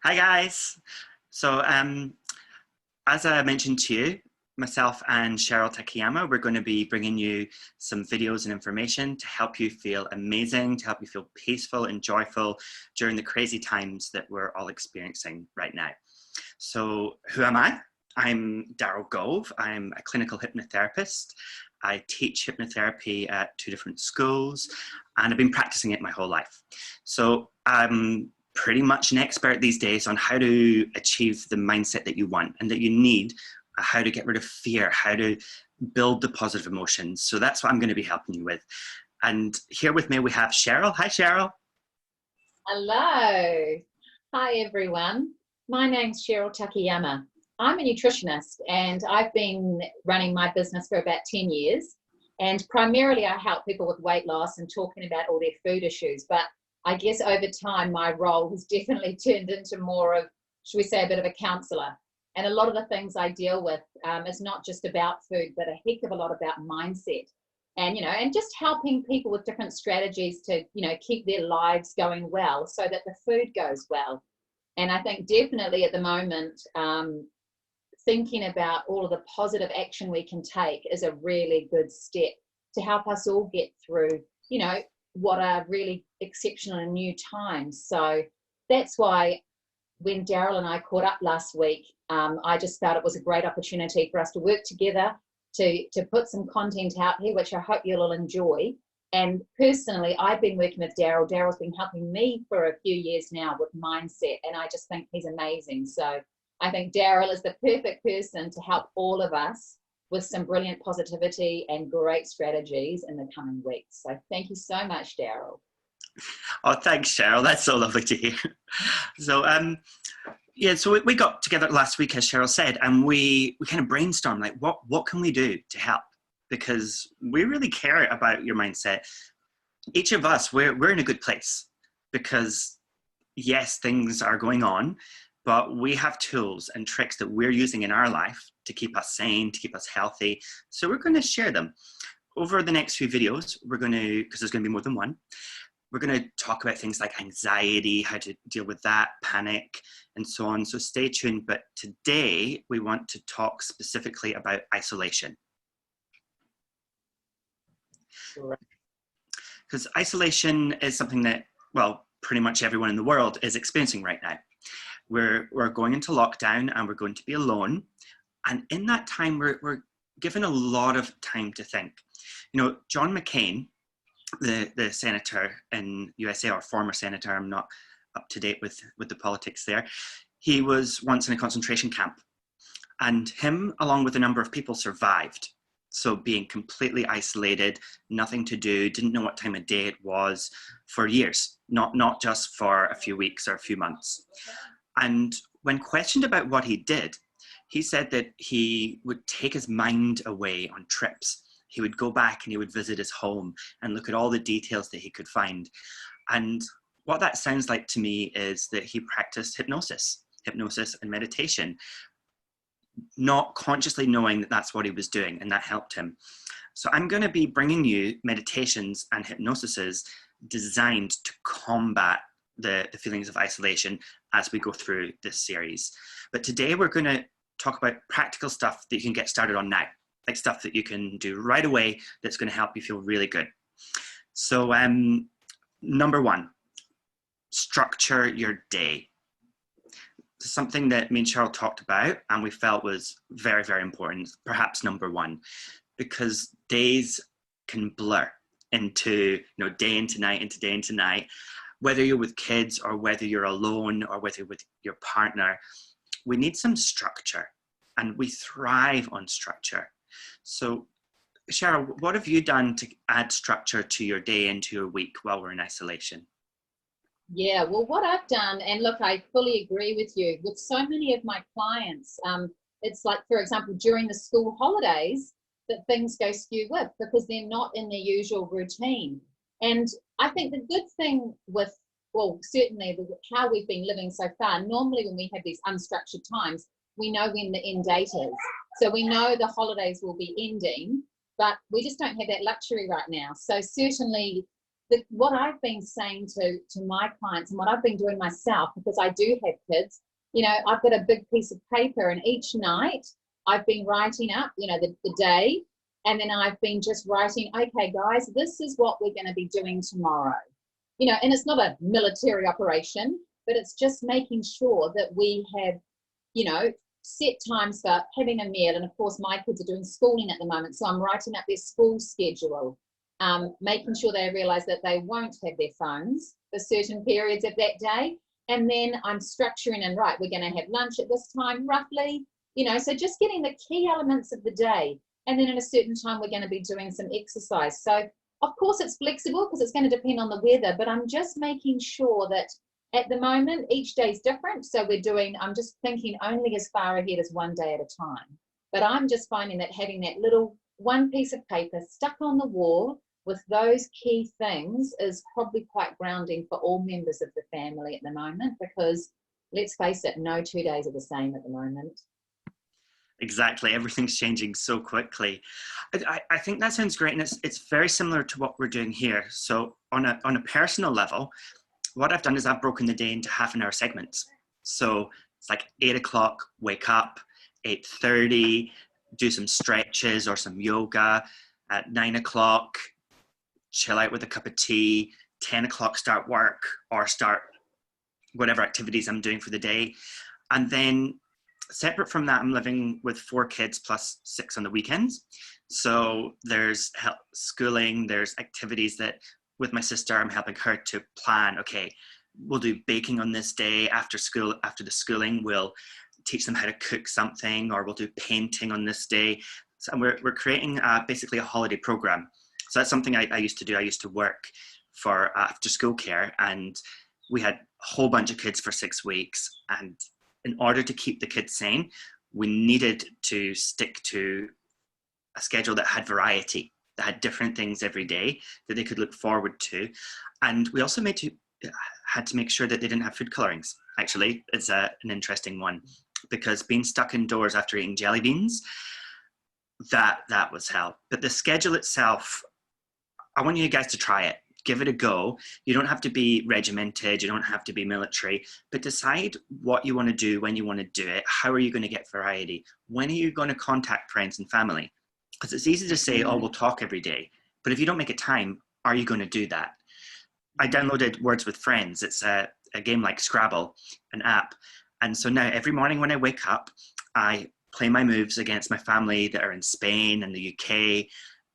Hi guys. So as I mentioned to you, myself and Sheryl Takayama, we're going to be bringing you some videos and information to help you feel amazing, to help you feel peaceful and joyful during the crazy times that we're all experiencing right now. So who am I? I'm Daryl Gove. I'm a clinical hypnotherapist. I teach hypnotherapy at 2 different schools, and I've been practicing it my whole life. So I'm pretty much an expert these days on how to achieve the mindset that you want and that you need, how to get rid of fear, how to build the positive emotions. So that's what I'm going to be helping you with. And here with me we have Sheryl. Hi, Sheryl. Hello. Hi, everyone. My name's Sheryl Takayama. I'm a nutritionist and I've been running my business for about 10 years. And primarily I help people with weight loss and talking about all their food issues. But I guess over time, my role has definitely turned into more of, should we say, a bit of a counselor. And a lot of the things I deal with is not just about food, but a heck of a lot about mindset. And, and just helping people with different strategies to, keep their lives going well so that the food goes well. And I think definitely at the moment, thinking about all of the positive action we can take is a really good step to help us all get through, what are really exceptional and new times. So that's why when Daryl and I caught up last week, I just felt it was a great opportunity for us to work together to put some content out here, which I hope you'll all enjoy. And personally, I've been working with Daryl. Daryl's been helping me for a few years now with mindset, and I just think he's amazing. So I think Daryl is the perfect person to help all of us with some brilliant positivity and great strategies in the coming weeks. So thank you so much, Daryl. Oh, thanks, Sheryl. That's so lovely to hear. So, so we got together last week, as Sheryl said, and we kind of brainstormed, like, what can we do to help? Because we really care about your mindset. Each of us, we're in a good place because, yes, things are going on, but we have tools and tricks that we're using in our life to keep us sane, to keep us healthy. So we're going to share them. Over the nenext few videos, we're going to, because there's going to be more than one, we're going to talk about things like anxiety, how to deal with that, panic, and so on. So stay tuned. But today, we want to talk specifically about isolation. Because isolation is something that, well, pretty much everyone in the world is experiencing right now. We're going into lockdown and we're going to be alone. And in that time, we're given a lot of time to think. John McCain, the senator in USA, or former senator, I'm not up to date with the politics there. He was once in a concentration camp, and him, along with a number of people, survived. So being completely isolated, nothing to do, didn't know what time of day it was for years, not just for a few weeks or a few months. And when questioned about what he did, he said that he would take his mind away on trips. He would go back and he would visit his home and look at all the details that he could find. And what that sounds like to me is that he practiced hypnosis and meditation, not consciously knowing that that's what he was doing, and that helped him. So I'm going to be bringing you meditations and hypnosises designed to combat the feelings of isolation as we go through this series. But today we're going to talk about practical stuff that you can get started on now, like stuff that you can do right away that's going to help you feel really good. So number 1, structure your day. Something that me and Sheryl talked about and we felt was very, very important, perhaps number 1, because days can blur into, day into night, into day into night. Whether you're with kids or whether you're alone or whether you're with your partner, we need some structure, and we thrive on structure. So, Sheryl, what have you done to add structure to your day and to your week while we're in isolation? Yeah, well, what I've done, and look, I fully agree with you, with so many of my clients, it's like, for example, during the school holidays, that things go skew with because they're not in their usual routine. And I think the good thing with, well, certainly how we've been living so far, normally when we have these unstructured times, we know when the end date is. So we know the holidays will be ending, but we just don't have that luxury right now. So certainly what I've been saying to my clients and what I've been doing myself, because I do have kids, I've got a big piece of paper, and each night I've been writing up, the day, and then I've been just writing, okay, guys, this is what we're going to be doing tomorrow. And it's not a military operation, but it's just making sure that we have, set times for having a meal. And of course, my kids are doing schooling at the moment, so I'm writing up their school schedule, making sure they realize that they won't have their phones for certain periods of that day. And then I'm structuring and right, we're going to have lunch at this time roughly, so just getting the key elements of the day. And then at a certain time, we're going to be doing some exercise. So of course it's flexible because it's going to depend on the weather, but I'm just making sure that at the moment, each day is different. So I'm just thinking only as far ahead as one day at a time. But I'm just finding that having that little one piece of paper stuck on the wall with those key things is probably quite grounding for all members of the family at the moment, because let's face it, no 2 days are the same at the moment. Exactly. Everything's changing so quickly. I think that sounds great. And it's very similar to what we're doing here. So on a personal level, what I've done is I've broken the day into half-an-hour segments. So it's like 8 o'clock, wake up, 8:30, do some stretches or some yoga. At 9 o'clock, chill out with a cup of tea. 10 o'clock, start work or start whatever activities I'm doing for the day. And then separate from that, I'm living with 4 kids plus 6 on the weekends. So there's schooling, there's activities that with my sister, I'm helping her to plan, okay, we'll do baking on this day after school, after the schooling, we'll teach them how to cook something, or we'll do painting on this day. So we're creating basically a holiday program. So that's something I used to do. I used to work for after school care, and we had a whole bunch of kids for 6 weeks. And in order to keep the kids sane, we needed to stick to a schedule that had variety, that had different things every day that they could look forward to. And we also had to make sure that they didn't have food colorings. Actually, it's an interesting one, because being stuck indoors after eating jelly beans, that was hell. But the schedule itself, I want you guys to try it. Give it a go. You don't have to be regimented. You don't have to be military, but decide what you want to do, when you want to do it. How are you going to get variety? When are you going to contact friends and family? Because it's easy to say, oh, we'll talk every day. But if you don't make it time, are you going to do that? I downloaded Words with Friends. It's a game like Scrabble, an app. And so now every morning when I wake up, I play my moves against my family that are in Spain and the UK.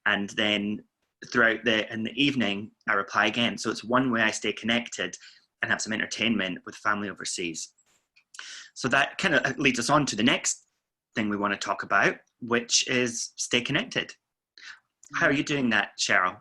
And then throughout in the evening, I reply again. So it's one way I stay connected and have some entertainment with family overseas. So that kind of leads us on to the next thing we want to talk about, which is stay connected. How are you doing that, Sheryl?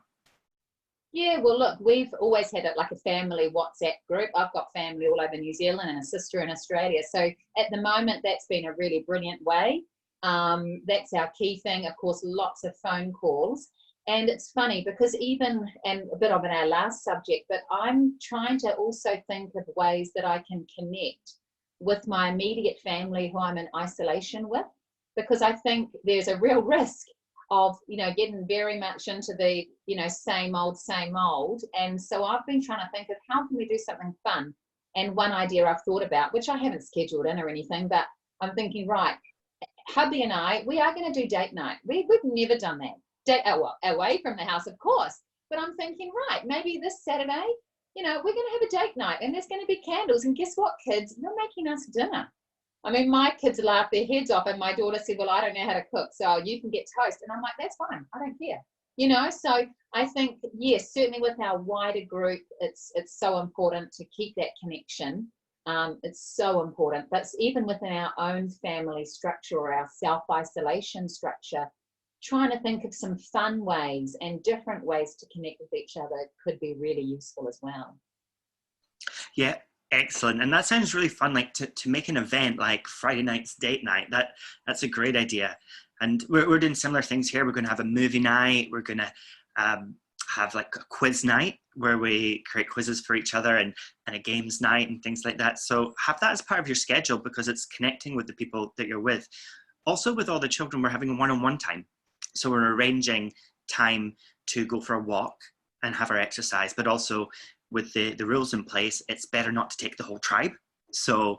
Yeah, well, look, we've always had it like a family WhatsApp group. I've got family all over New Zealand and a sister in Australia. So at the moment, that's been a really brilliant way. That's our key thing. Of course, lots of phone calls. And it's funny because and a bit of in our last subject, but I'm trying to also think of ways that I can connect with my immediate family who I'm in isolation with, because I think there's a real risk of, getting very much into the, same old. And so I've been trying to think of how can we do something fun? And one idea I've thought about, which I haven't scheduled in or anything, but I'm thinking, right, hubby and I, we are going to do date night. We've never done that. Away from the house, of course. But I'm thinking, right, maybe this Saturday, we're going to have a date night and there's going to be candles. And guess what, kids? You're making us dinner. I mean, my kids laughed their heads off, and my daughter said, well, I don't know how to cook, so you can get toast. And I'm like, that's fine. I don't care. So I think, yes, certainly with our wider group, it's so important to keep that connection. It's so important. But even within our own family structure or our self-isolation structure, trying to think of some fun ways and different ways to connect with each other could be really useful as well. Yeah. Excellent. And that sounds really fun, like to make an event like Friday night's date night. That's a great idea. And we're doing similar things here. We're going to have a movie night. We're going to have like a quiz night where we create quizzes for each other, and a games night and things like that. So have that as part of your schedule, because it's connecting with the people that you're with. Also with all the children, we're having a one-on-one time. So we're arranging time to go for a walk and have our exercise, but also with the rules in place, it's better not to take the whole tribe. So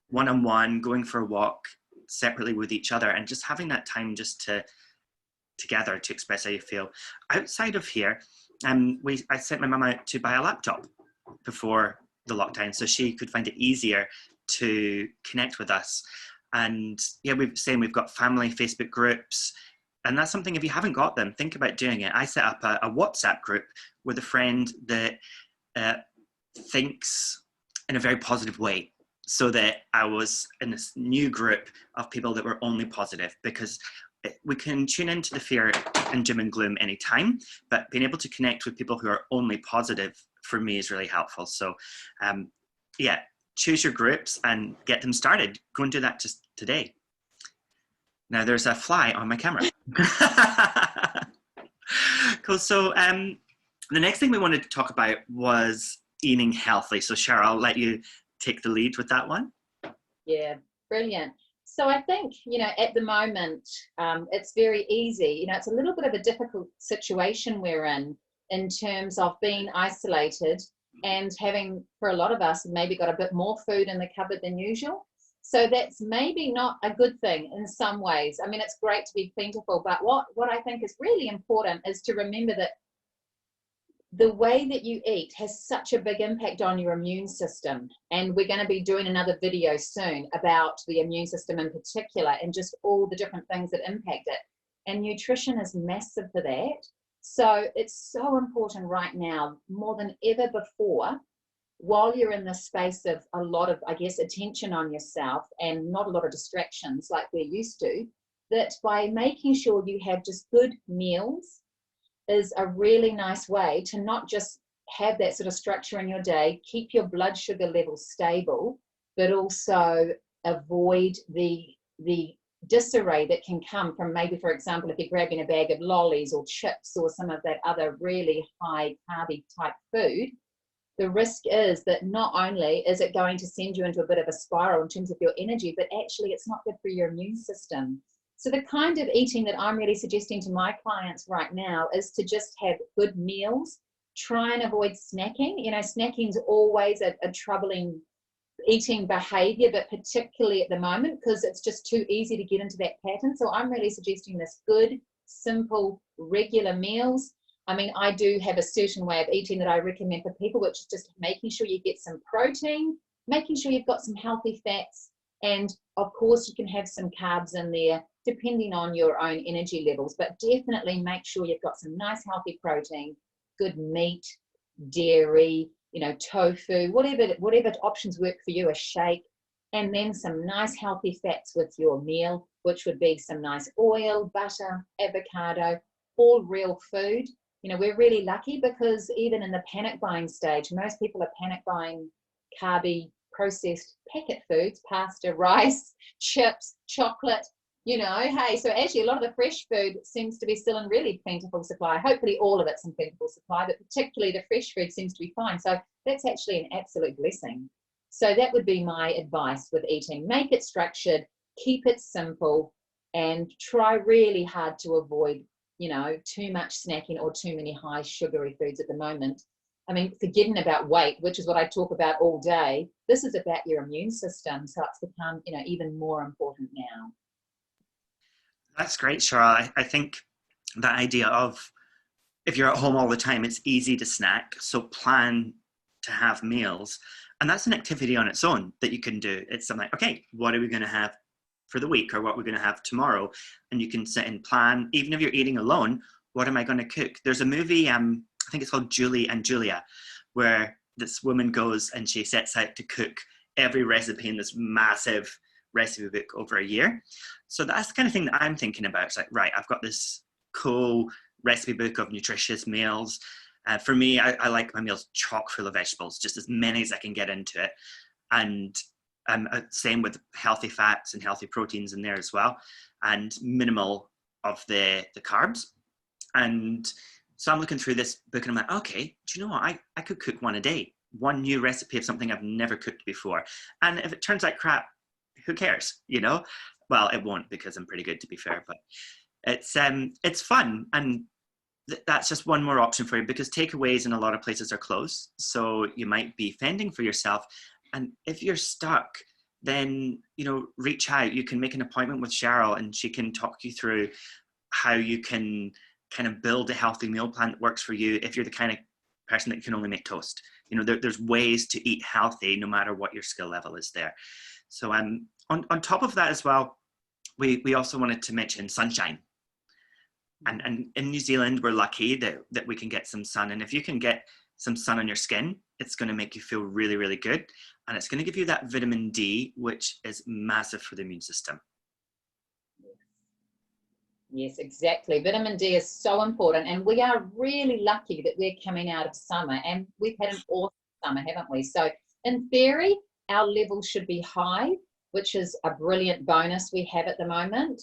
one-on-one, going for a walk separately with each other, and just having that time just to together to express how you feel. Outside of here, I sent my mum out to buy a laptop before the lockdown so she could find it easier to connect with us. And yeah, we've got family Facebook groups, and that's something, if you haven't got them, think about doing it. I set up a WhatsApp group with a friend that thinks in a very positive way, so that I was in this new group of people that were only positive, because we can tune into the fear and doom and gloom anytime, but being able to connect with people who are only positive for me is really helpful. So yeah, choose your groups and get them started. Go and do that just today. Now there's a fly on my camera. Cool. So the next thing we wanted to talk about was eating healthy. So Sheryl, I'll let you take the lead with that one. Yeah, brilliant. So I think, at the moment, it's very easy. It's a little bit of a difficult situation we're in terms of being isolated and having, for a lot of us, maybe got a bit more food in the cupboard than usual. So that's maybe not a good thing in some ways. I mean, it's great to be plentiful, but what I think is really important is to remember that the way that you eat has such a big impact on your immune system. And we're going to be doing another video soon about the immune system in particular and just all the different things that impact it. And nutrition is massive for that. So it's so important right now, more than ever before, while you're in this space of a lot of, I guess, attention on yourself and not a lot of distractions like we're used to, that by making sure you have just good meals is a really nice way to not just have that sort of structure in your day, keep your blood sugar levels stable, but also avoid the disarray that can come from, maybe, for example, if you're grabbing a bag of lollies or chips or some of that other really high carby type food. The risk is that not only is it going to send you into a bit of a spiral in terms of your energy, but actually it's not good for your immune system. So the kind of eating that I'm really suggesting to my clients right now is to just have good meals, try and avoid snacking. Snacking is always a troubling eating behavior, but particularly at the moment because it's just too easy to get into that pattern. So I'm really suggesting this good, simple, regular meals. I mean, I do have a certain way of eating that I recommend for people, which is just making sure you get some protein, making sure you've got some healthy fats, and of course you can have some carbs in there depending on your own energy levels, but definitely make sure you've got some nice healthy protein, good meat, dairy, tofu, whatever options work for you, a shake, and then some nice healthy fats with your meal, which would be some nice oil, butter, avocado, all real food. We're really lucky because even in the panic buying stage, most people are panic buying carby, processed packet foods, pasta, rice, chips, chocolate, hey, so actually a lot of the fresh food seems to be still in really plentiful supply. Hopefully all of it's in plentiful supply, but particularly the fresh food seems to be fine. So that's actually an absolute blessing. So that would be my advice with eating. Make it structured, keep it simple, and try really hard to avoid, too much snacking or too many high sugary foods at the moment. I mean, forgetting about weight, which is what I talk about all day. This is about your immune system. So it's become, even more important now. That's great, Sheryl. I think that idea of if you're at home all the time, it's easy to snack. So plan to have meals. And that's an activity on its own that you can do. It's something like, okay, what are we going to have for the week, or what we're going to have tomorrow? And you can sit and plan, even if you're eating alone, what am I going to cook? There's a movie, I think it's called Julie and Julia, where this woman goes and she sets out to cook every recipe in this massive recipe book over a year. So that's the kind of thing that I'm thinking about. It's like, right, I've got this cool recipe book of nutritious meals. For me, I like my meals chock full of vegetables, just as many as I can get into it. And same with healthy fats and healthy proteins in there as well, and minimal of the carbs. And so I'm looking through this book and I'm like, okay, do you know what? I could cook one a day, one new recipe of something I've never cooked before. And if it turns out crap, who cares? Well, it won't, because I'm pretty good, to be fair, but it's fun. And that's just one more option for you, because takeaways in a lot of places are closed. So you might be fending for yourself. And if you're stuck, then, you know, reach out. You can make an appointment with Sheryl and she can talk you through how you can kind of build a healthy meal plan that works for you if you're the kind of person that can only make toast. You know, there's ways to eat healthy no matter what your skill level is there. So on top of that as well, we also wanted to mention sunshine. And in New Zealand, we're lucky that we can get some sun. And if you can get some sun on your skin, it's going to make you feel really, really good. And it's going to give you that vitamin D, which is massive for the immune system. Yes, exactly. Vitamin D is so important. And we are really lucky that we're coming out of summer. And we've had an awesome summer, haven't we? So in theory, our levels should be high, which is a brilliant bonus we have at the moment.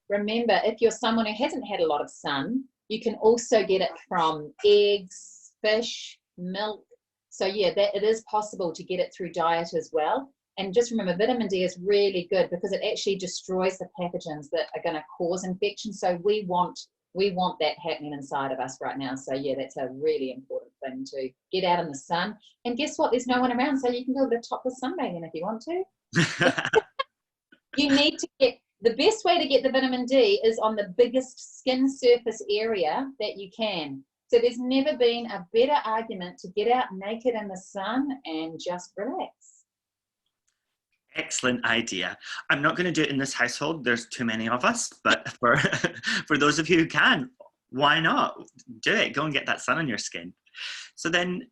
Remember, if you're someone who hasn't had a lot of sun, you can also get it from eggs, fish, milk. So yeah, it is possible to get it through diet as well. And just remember, vitamin D is really good because it actually destroys the pathogens that are going to cause infection. So we want that happening inside of us right now. So yeah, that's a really important thing, to get out in the sun. And guess what? There's no one around, so you can go to the topless sunbathing if you want to. You need to get, the best way to get the vitamin D is on the biggest skin surface area that you can. So there's never been a better argument to get out naked in the sun and just relax. Excellent idea. I'm not going to do it in this household. There's too many of us, but for those of you who can, why not? Do it. Go and get that sun on your skin. So then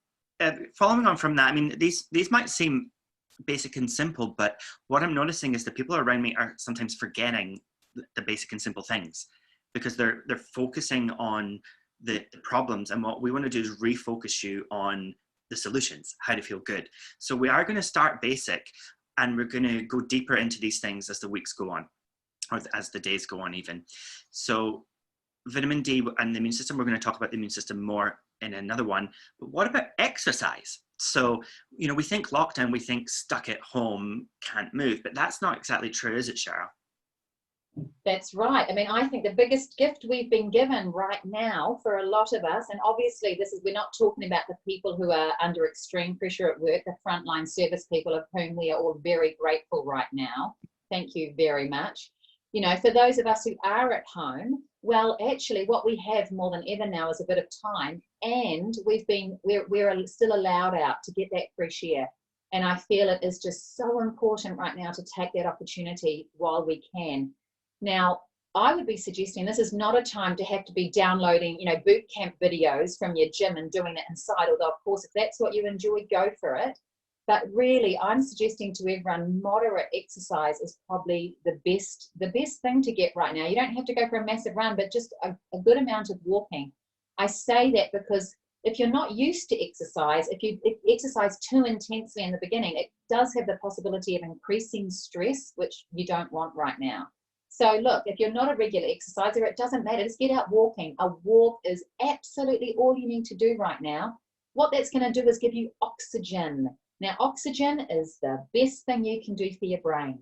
following on from that, I mean, these might seem basic and simple, but what I'm noticing is the people around me are sometimes forgetting the basic and simple things because they're focusing on the problems. And what we want to do is refocus you on the solutions, how to feel good. So we are going to start basic, and we're going to go deeper into these things as the weeks go on, or as the days go on even. So vitamin D and the immune system, we're going to talk about the immune system more in another one. But what about exercise? So, you know, we think lockdown, we think stuck at home, can't move, but that's not exactly true, is it, Sheryl? That's right. I mean, I think the biggest gift we've been given right now for a lot of us, and obviously we're not talking about the people who are under extreme pressure at work, the frontline service people of whom we are all very grateful right now. Thank you very much. You know, for those of us who are at home, well, actually what we have more than ever now is a bit of time, and we're still allowed out to get that fresh air. And I feel it is just so important right now to take that opportunity while we can. Now, I would be suggesting this is not a time to have to be downloading, you know, boot camp videos from your gym and doing it inside, although of course, if that's what you enjoy, go for it. But really, I'm suggesting to everyone, moderate exercise is probably the best thing to get right now. You don't have to go for a massive run, but just a good amount of walking. I say that because if you're not used to exercise, if you exercise too intensely in the beginning, it does have the possibility of increasing stress, which you don't want right now. So look, if you're not a regular exerciser, it doesn't matter. Just get out walking. A walk is absolutely all you need to do right now. What that's going to do is give you oxygen. Now, oxygen is the best thing you can do for your brain.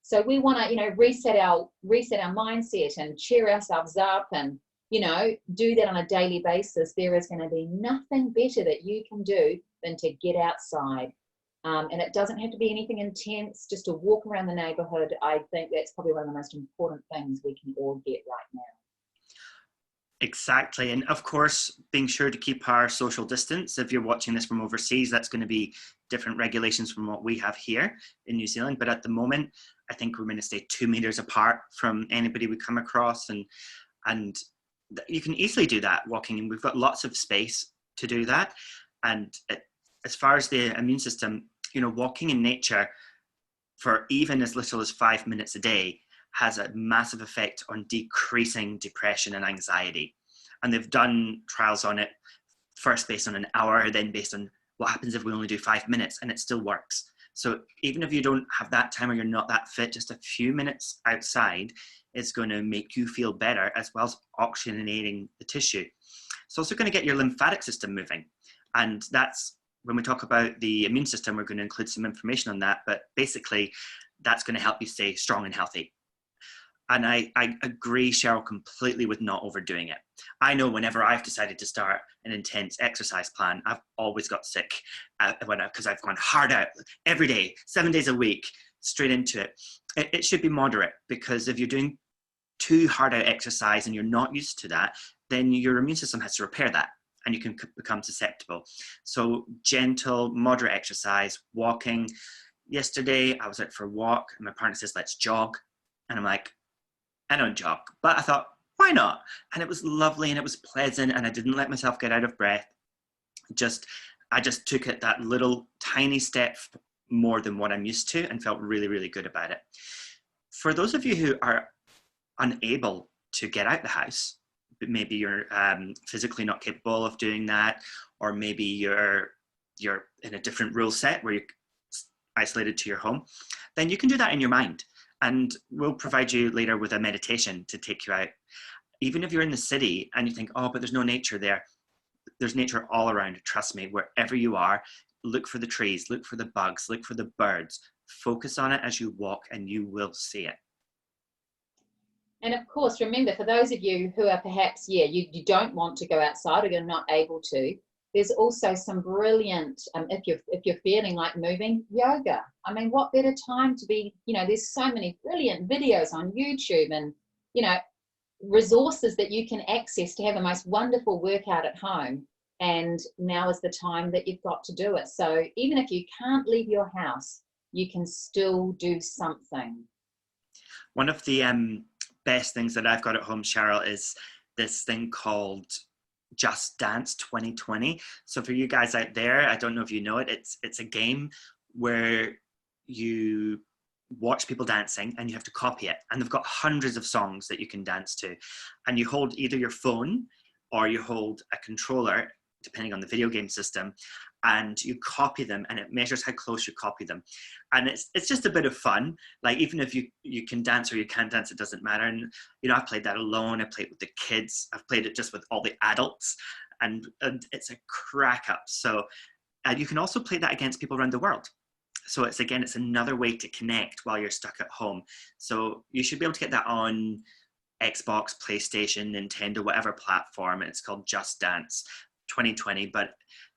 So we want to, you know, reset our mindset and cheer ourselves up and, you know, do that on a daily basis. There is going to be nothing better that you can do than to get outside. And it doesn't have to be anything intense, just to walk around the neighborhood. I think that's probably one of the most important things we can all get right now. Exactly. And of course, being sure to keep our social distance. If you're watching this from overseas, that's going to be different regulations from what we have here in New Zealand. But at the moment, I think we're going to stay 2 meters apart from anybody we come across. And you can easily do that walking. And we've got lots of space to do that. And as far as the immune system, you know, walking in nature for even as little as 5 minutes a day has a massive effect on decreasing depression and anxiety. And they've done trials on it, first based on an hour, then based on what happens if we only do 5 minutes, and it still works. So even if you don't have that time or you're not that fit, just a few minutes outside is going to make you feel better, as well as oxygenating the tissue. It's also going to get your lymphatic system moving. And that's, when we talk about the immune system, we're going to include some information on that, but basically that's going to help you stay strong and healthy. And I agree, Sheryl, completely with not overdoing it. I know whenever I've decided to start an intense exercise plan, I've always got sick because I've gone hard out every day, 7 days a week, straight into it. It should be moderate, because if you're doing too hard out exercise and you're not used to that, then your immune system has to repair that and you can become susceptible. So gentle, moderate exercise, walking. Yesterday, I was out for a walk and my partner says, let's jog. And I'm like, I don't jog. But I thought, why not? And it was lovely and it was pleasant and I didn't let myself get out of breath. I just took it that little tiny step more than what I'm used to and felt really, really good about it. For those of you who are unable to get out the house, maybe you're physically not capable of doing that, or maybe you're in a different rule set where you're isolated to your home, then you can do that in your mind. And we'll provide you later with a meditation to take you out. Even if you're in the city and you think, oh, but there's no nature there, there's nature all around. Trust me, wherever you are, look for the trees, look for the bugs, look for the birds. Focus on it as you walk and you will see it. And of course, remember, for those of you who are perhaps, you don't want to go outside or you're not able to, there's also some brilliant, if you're feeling like moving, yoga. I mean, what better time to be, there's so many brilliant videos on YouTube and, resources that you can access to have the most wonderful workout at home. And now is the time that you've got to do it. So even if you can't leave your house, you can still do something. One of the best things that I've got at home, Sheryl, is this thing called Just Dance 2020. So for you guys out there, I don't know if you know it, it's a game where you watch people dancing and you have to copy it. And they've got hundreds of songs that you can dance to. And you hold either your phone or you hold a controller, depending on the video game system, and you copy them and it measures how close you copy them. And it's just a bit of fun. Like, even if you can dance or you can't dance, it doesn't matter. And, I've played that alone. I played with the kids. I've played it just with all the adults, and it's a crack up. So you can also play that against people around the world. So it's another way to connect while you're stuck at home. So you should be able to get that on Xbox, PlayStation, Nintendo, whatever platform. It's called Just Dance 2020. But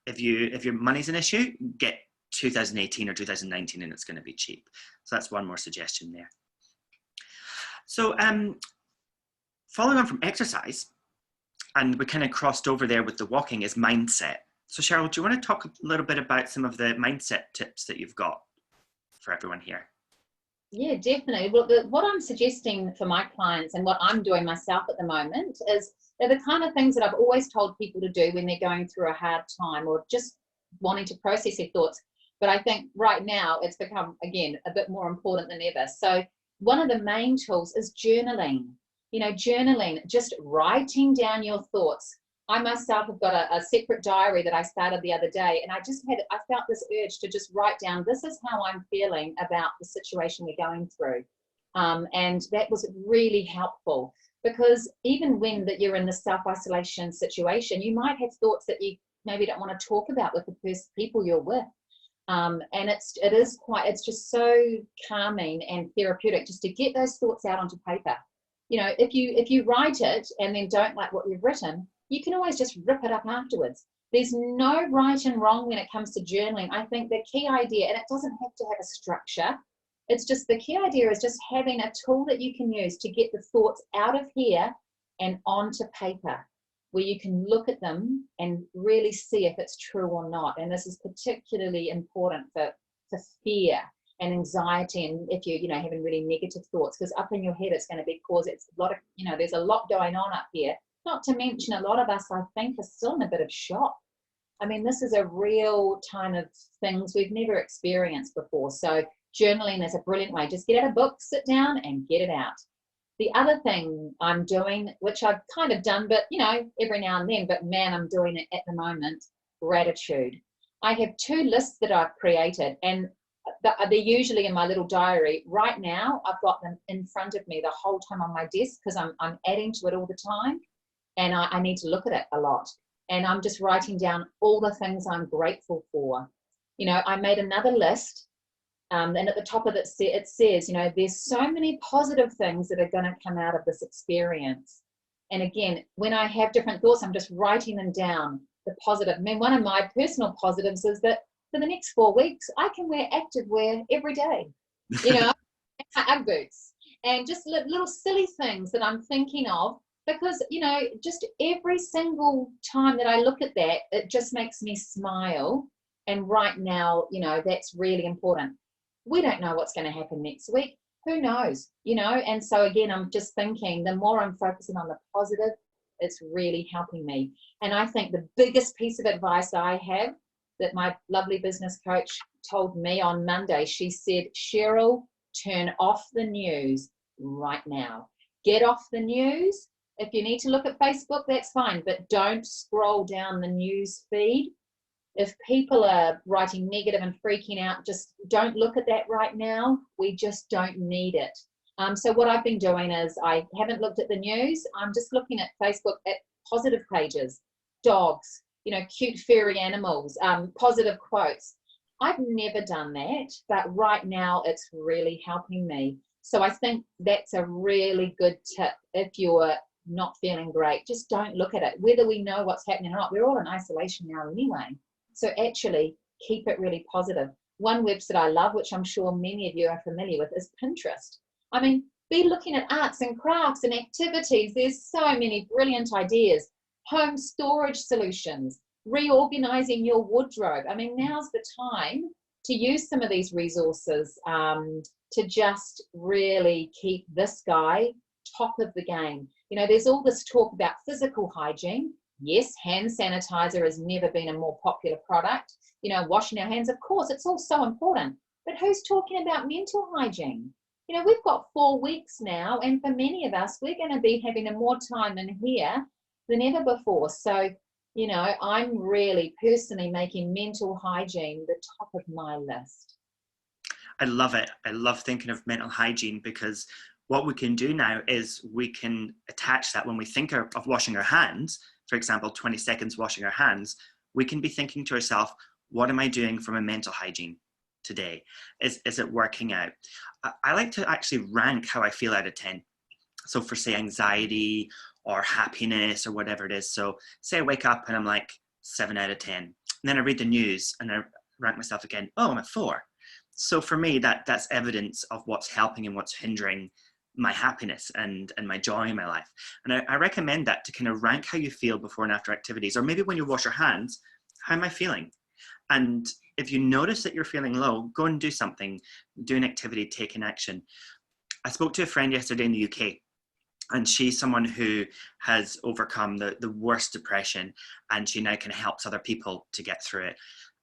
if your money's an issue, get 2018 or 2019 and it's going to be cheap. So that's one more suggestion there. So following on from exercise, and we kind of crossed over there with the walking, is mindset. So Sheryl, do you want to talk a little bit about some of the mindset tips that you've got for everyone here? Yeah, definitely. Well, what I'm suggesting for my clients and what I'm doing myself at the moment is they're the kind of things that I've always told people to do when they're going through a hard time or just wanting to process their thoughts. But I think right now it's become, again, a bit more important than ever. So one of the main tools is journaling. Journaling, just writing down your thoughts. I myself have got a separate diary that I started the other day, and I felt this urge to just write down, this is how I'm feeling about the situation we're going through. And that was really helpful, because even when you're in the self-isolation situation, you might have thoughts that you maybe don't want to talk about with the people you're with. And it's just so calming and therapeutic just to get those thoughts out onto paper. If you write it and then don't like what you've written, you can always just rip it up afterwards. There's no right and wrong when it comes to journaling. I think the key idea, and it doesn't have to have a structure, it's just the key idea is just having a tool that you can use to get the thoughts out of here and onto paper, where you can look at them and really see if it's true or not. And this is particularly important for fear and anxiety, and if you're having really negative thoughts, because up in your head it's going to cause it's a lot of, there's a lot going on up here. Not to mention, a lot of us, I think, are still in a bit of shock. I mean, this is a real time of things we've never experienced before. So journaling is a brilliant way. Just get out a book, sit down and get it out. The other thing I'm doing, which I've kind of done, but, every now and then, but man, I'm doing it at the moment, gratitude. I have 2 lists that I've created, and they're usually in my little diary. Right now, I've got them in front of me the whole time on my desk, because I'm adding to it all the time. And I need to look at it a lot. And I'm just writing down all the things I'm grateful for. I made another list, and at the top of it, it says, there's so many positive things that are going to come out of this experience. And again, when I have different thoughts, I'm just writing them down, the positive. I mean, one of my personal positives is that for the next 4 weeks, I can wear active wear every day, you know, Ugg boots, and just little silly things that I'm thinking of, because, you know, just every single time that I look at that, it just makes me smile. And right now, you know, that's really important. We don't know what's going to happen next week. Who knows, you know? And so again, I'm just thinking, the more I'm focusing on the positive, it's really helping me. And I think the biggest piece of advice I have that my lovely business coach told me on Monday, she said, Sheryl, turn off the news right now. Get off the news. If you need to look at Facebook, that's fine, but don't scroll down the news feed. If people are writing negative and freaking out, just don't look at that right now. We just don't need it. So what I've been doing is, I haven't looked at the news. I'm just looking at Facebook at positive pages, dogs, you know, cute furry animals, positive quotes. I've never done that, but right now it's really helping me. So I think that's a really good tip. If you're not feeling great, just don't look at it, whether we know what's happening or not. We're all in isolation now anyway. So actually keep it really positive. One website I love, which I'm sure many of you are familiar with, is Pinterest. I mean, be looking at arts and crafts and activities. There's so many brilliant ideas. Home storage solutions, reorganizing your wardrobe. I mean, now's the time to use some of these resources to just really keep this guy top of the game. You know, there's all this talk about physical hygiene. Yes, hand sanitizer has never been a more popular product. You know, washing our hands, of course, it's all so important. But who's talking about mental hygiene? You know, we've got 4 weeks now, and for many of us, we're going to be having a more time in here than ever before. So, you know, I'm really personally making mental hygiene the top of my list. I love it. I love thinking of mental hygiene, because what we can do now is we can attach that when we think of washing our hands, for example, 20 seconds washing our hands, we can be thinking to ourselves, what am I doing from a mental hygiene today? Is it working out? I like to actually rank how I feel out of 10. So for, say, anxiety or happiness or whatever it is. So say I wake up and I'm like 7 out of 10. And then I read the news and I rank myself again. Oh, I'm at 4. So for me, that's evidence of what's helping and what's hindering my happiness and my joy in my life. And I recommend that, to kind of rank how you feel before and after activities, or maybe when you wash your hands, how am I feeling? And if you notice that you're feeling low, go and do something, do an activity, take an action. I spoke to a friend yesterday in the UK, and she's someone who has overcome the worst depression, and she now kind of helps other people to get through it.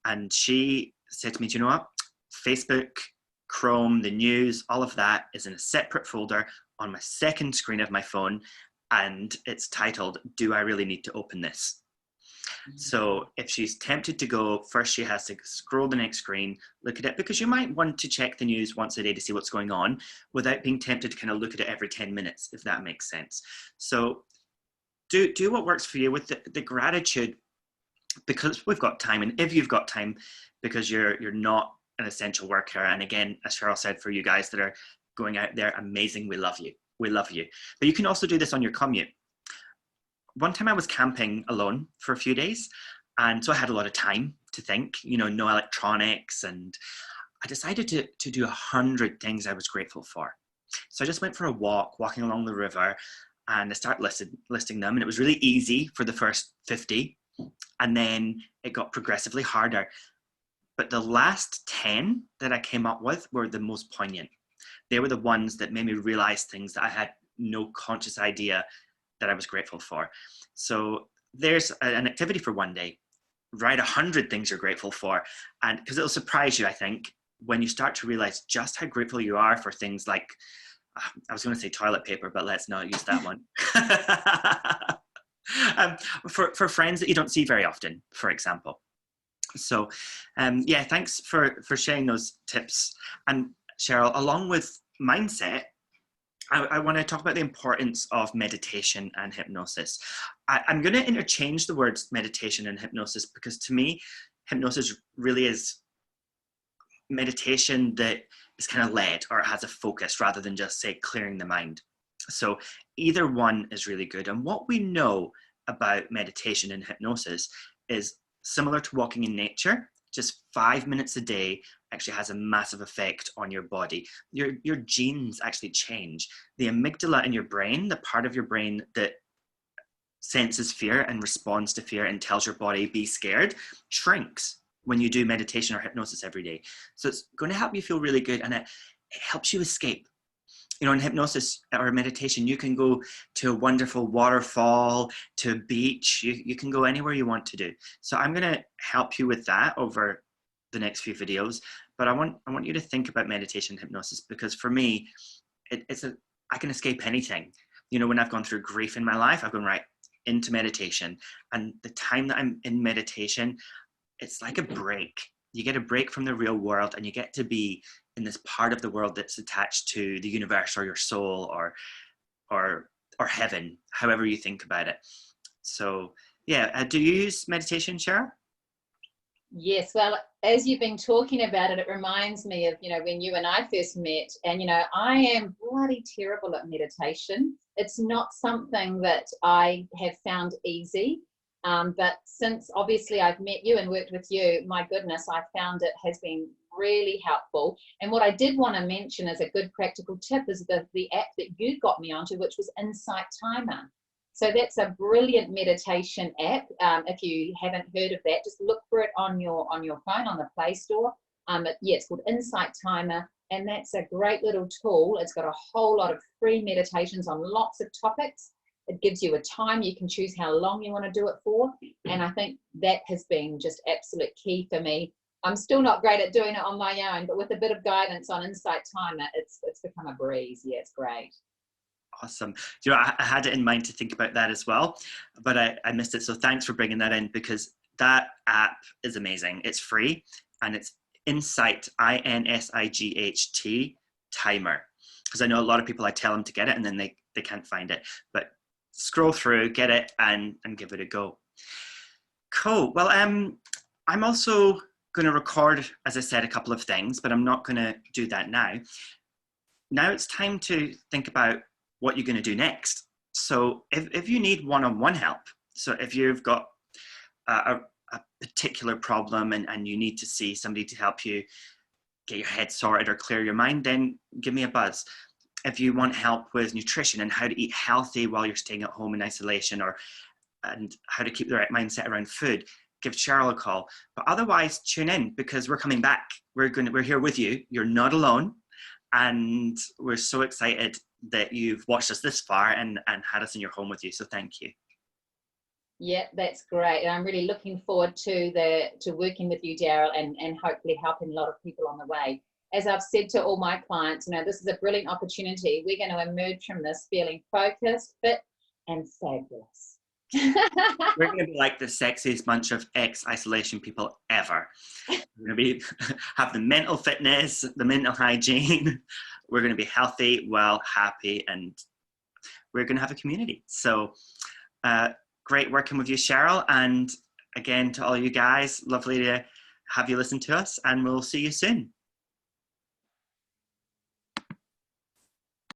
And she said to me, do you know what? Facebook, Chrome, the news, all of that is in a separate folder on my second screen of my phone, and it's titled, Do I Really Need to Open This? So if she's tempted to go, first she has to scroll the next screen, look at it, because you might want to check the news once a day to see what's going on without being tempted to kind of look at it every 10 minutes, if that makes sense. So do what works for you with the gratitude, because we've got time, and if you've got time, because you're not an essential worker. And again, as Sheryl said, for you guys that are going out there, amazing, we love you. We love you. But you can also do this on your commute. One time I was camping alone for a few days, and so I had a lot of time to think, you know, no electronics, and I decided to do 100 things I was grateful for. So I just went for a walking along the river, and I started listing them, and it was really easy for the first 50, and then it got progressively harder. But the last 10 that I came up with were the most poignant. They were the ones that made me realize things that I had no conscious idea that I was grateful for. So there's an activity for one day. Write 100 things you're grateful for. And because it'll surprise you, I think, when you start to realize just how grateful you are for things like, I was going to say toilet paper, but let's not use that one. For friends that you don't see very often, for example. So yeah, thanks for sharing those tips. And Sheryl, along with mindset, I want to talk about the importance of meditation and hypnosis. I'm going to interchange the words meditation and hypnosis, because to me, hypnosis really is meditation that is kind of led, or it has a focus, rather than just, say, clearing the mind. So either one is really good. And what we know about meditation and hypnosis is similar to walking in nature. Just 5 minutes a day actually has a massive effect on your body. Your genes actually change. The amygdala in your brain, the part of your brain that senses fear and responds to fear and tells your body be scared, shrinks when you do meditation or hypnosis every day. So it's going to help you feel really good, and it helps you escape. You know, in hypnosis or meditation, you can go to a wonderful waterfall, to a beach. You can go anywhere you want to do. So I'm going to help you with that over the next few videos. But I want you to think about meditation and hypnosis, because for me, I can escape anything. You know, when I've gone through grief in my life, I've gone right into meditation. And the time that I'm in meditation, it's like a break. You get a break from the real world, and you get to be in this part of the world that's attached to the universe or your soul or heaven, however you think about it. So yeah, do you use meditation, Sheryl? Yes, well, as you've been talking about it, it reminds me of, when you and I first met, and, I am bloody terrible at meditation. It's not something that I have found easy. But since obviously I've met you and worked with you, my goodness, I found it has been really helpful. And what I did want to mention as a good practical tip is the app that you got me onto, which was Insight Timer. So that's a brilliant meditation app. If you haven't heard of that, just look for it on your phone, on the Play Store. It's called Insight Timer, and that's a great little tool. It's got a whole lot of free meditations on lots of topics. It gives you a time. You can choose how long you want to do it for. And I think that has been just absolute key for me. I'm still not great at doing it on my own, but with a bit of guidance on Insight Timer, it's become a breeze. Yeah, it's great. Awesome. You know, I had it in mind to think about that as well, but I missed it. So thanks for bringing that in, because that app is amazing. It's free, and it's Insight, INSIGHT Timer. Because I know a lot of people, I tell them to get it and then they can't find it. But scroll through, get it, and give it a go. Cool. Well, I'm also going to record, as I said, a couple of things, but I'm not going to do that now. Now it's time to think about what you're going to do next. So if you need one-on-one help, so if you've got a particular problem and you need to see somebody to help you get your head sorted or clear your mind, then give me a buzz. If you want help with nutrition and how to eat healthy while you're staying at home in isolation, and how to keep the right mindset around food, give Sheryl a call. But otherwise, tune in, because we're coming back. We're here with you. You're not alone. And we're so excited that you've watched us this far and had us in your home with you. So thank you. Yeah, that's great. And I'm really looking forward to working with you, Daryl, and hopefully helping a lot of people on the way. As I've said to all my clients, this is a brilliant opportunity. We're going to emerge from this feeling focused, fit, and fabulous. We're going to be like the sexiest bunch of ex-isolation people ever. We're going to have the mental fitness, the mental hygiene. We're going to be healthy, well, happy, and we're going to have a community. So great working with you, Sheryl. And again, to all you guys, lovely to have you listen to us, and we'll see you soon.